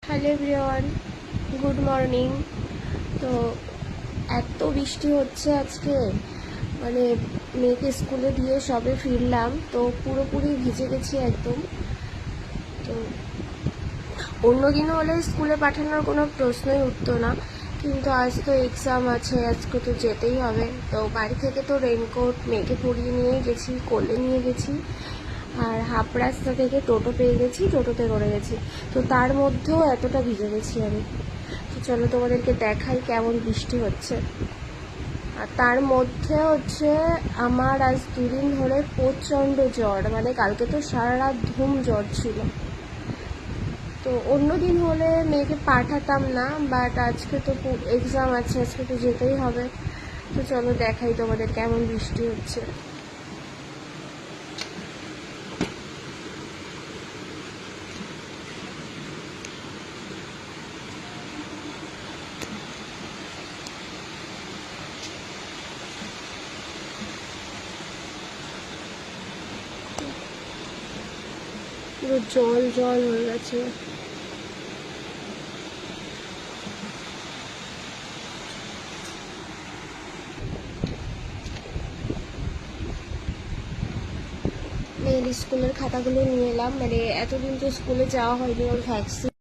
Hello everyone, good morning. তো এত বৃষ্টি হচ্ছে আজকে, মানে মেয়েকে স্কুলে দিয়ে সবে ফিরলাম, তো পুরোপুরি ভিজে গেছি একদম। তো অন্য দিন হলে স্কুলে পাঠানোর কোনো প্রশ্নই উঠতো না, কিন্তু আজ তো এক্সাম আছে, আজকে তো যেতেই হবে। তো বাড়ি থেকে তো রেনকোট মেয়েকে পরিয়ে নিয়ে গেছি, কোলে নিয়ে গেছি, আর হাফ রাস্তা থেকে টোটো পেয়ে গেছি, টোটোতে করে গেছি। তো তার মধ্যেও এতটা ভিজে গেছি আমি। তো চলো তোমাদেরকে দেখাই কেমন বৃষ্টি হচ্ছে। আর তার মধ্যে হচ্ছে আমার আজ 2 দিন ধরে প্রচণ্ড জ্বর, মানে কালকে তো সারা রাত ধুম জ্বর ছিল। তো অন্য দিন হলে মেয়েকে পাঠাতাম না, বাট আজকে তো এক্সাম আছে, আজকে তো যেতেই হবে। তো চলো দেখাই তোমাদের কেমন বৃষ্টি হচ্ছে। পুরো জল জল হয়ে গেছে। মেয়ের স্কুলের খাতাগুলো নিয়ে এলাম, মানে এতদিন তো স্কুলে যাওয়া হয়নি, ওর ভ্যাকসিন